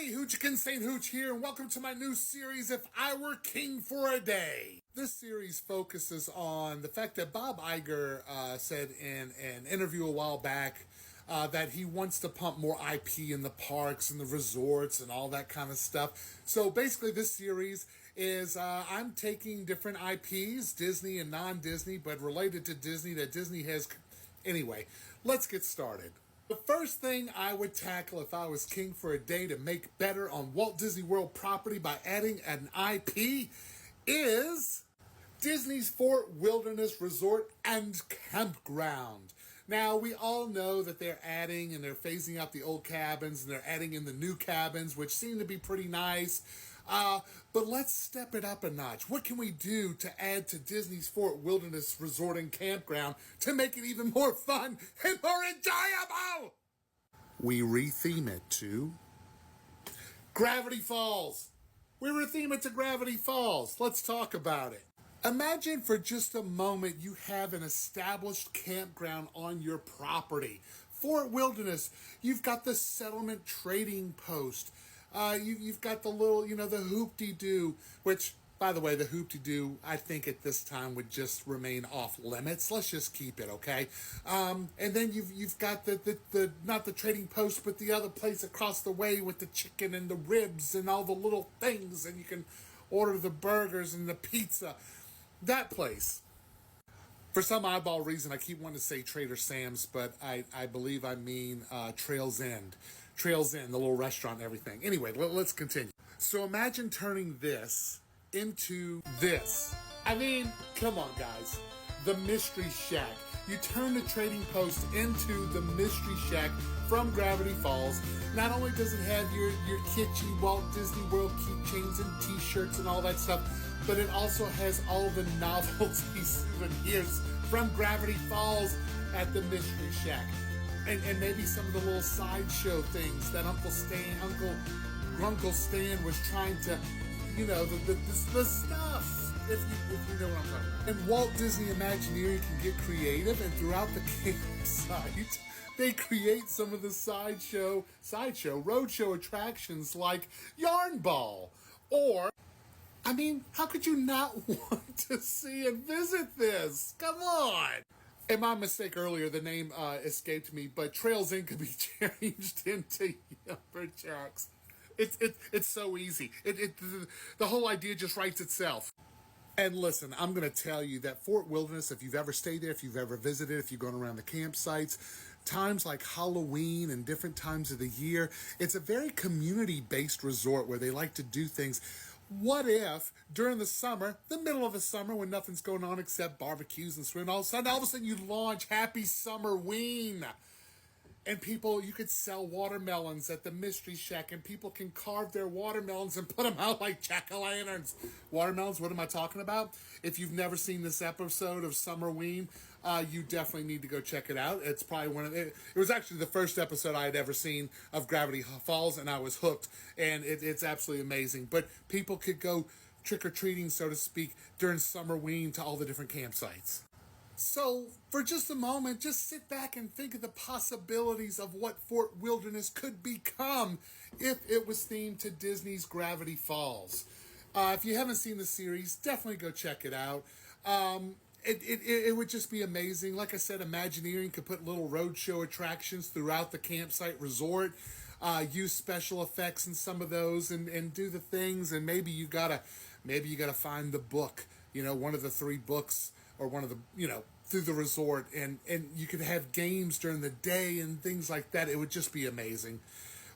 Hey, Hoochikin St. Hooch here, and welcome to my new series, If I Were King for a Day. This series focuses on the fact that Bob Iger said in an interview a while back that he wants to pump more IP in the parks and the resorts and all that kind of stuff. So basically this series is I'm taking different IPs, Disney and non-Disney, but related to Disney that Disney has. Anyway, let's get started. The first thing I would tackle if I was king for a day to make better on Walt Disney World property by adding an IP is Disney's Fort Wilderness Resort and Campground. Now, we all know that they're adding and they're phasing out the old cabins and they're adding in the new cabins, which seem to be pretty nice. But let's step it up a notch. What can we do to add to Disney's Fort Wilderness Resort and Campground to make it even more fun and more enjoyable? We retheme it to Gravity Falls. We retheme it to Gravity Falls. Let's talk about it. Imagine for just a moment you have an established campground on your property. Fort Wilderness, you've got the settlement trading post. You've got the little, the hoop-de-doo, which, by the way, the hoop-de-doo, I think at this time would just remain off limits. Let's just keep it, okay? And then you've got the not the trading post, but the other place across the way with the chicken and the ribs and all the little things, and you can order the burgers and the pizza. That place. For some eyeball reason, I keep wanting to say Trader Sam's, but I believe I mean Trail's End. Trail's End, the little restaurant and everything. Anyway, let's continue. So imagine turning this into this. I mean, come on, guys. The Mystery Shack. You turn the trading post into the Mystery Shack from Gravity Falls. Not only does it have your kitschy Walt Disney World keychains and t-shirts and all that stuff, but it also has all the novelty souvenirs from Gravity Falls at the Mystery Shack. And maybe some of the little sideshow things that Uncle Stan was trying to, the stuff. If you know what I'm talking about. And Walt Disney Imagineering can get creative, and throughout the campsite, they create some of the roadshow attractions like Yarn Ball. Or, I mean, how could you not want to see and visit this? Come on! And my mistake earlier, the name escaped me, but Trails Inn could be changed into Yumperjacks. It's so easy. The whole idea just writes itself. And listen, I'm going to tell you that Fort Wilderness, if you've ever stayed there, if you've ever visited, if you've gone around the campsites, times like Halloween and different times of the year, it's a very community-based resort where they like to do things. What if during the summer, the middle of the summer when nothing's going on except barbecues and swimming, all of a sudden you launch Happy Summerween. And you could sell watermelons at the Mystery Shack, and people can carve their watermelons and put them out like jack-o'-lanterns. Watermelons, what am I talking about? If you've never seen this episode of Summerween, you definitely need to go check it out. It's probably it was actually the first episode I had ever seen of Gravity Falls, and I was hooked, and it's absolutely amazing. But people could go trick-or-treating, so to speak, during Summerween to all the different campsites. So, for just a moment, just sit back and think of the possibilities of what Fort Wilderness could become if it was themed to Disney's Gravity Falls. If you haven't seen the series, definitely go check it out. It would just be amazing. Like I said, Imagineering could put little roadshow attractions throughout the campsite resort, use special effects in some of those, and do the things. And maybe you gotta find the book, one of the 3 books, or one of the, through the resort, and you could have games during the day and things like that. It would just be amazing.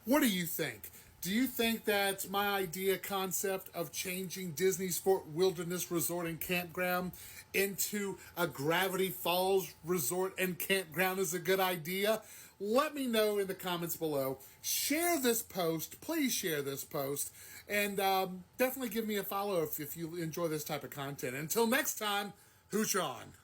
What do you think? Do you think that my concept of changing Disney's Fort Wilderness Resort and Campground into a Gravity Falls Resort and Campground is a good idea? Let me know in the comments below. Share this post. Please share this post. And definitely give me a follow if you enjoy this type of content. Until next time, Hooch on.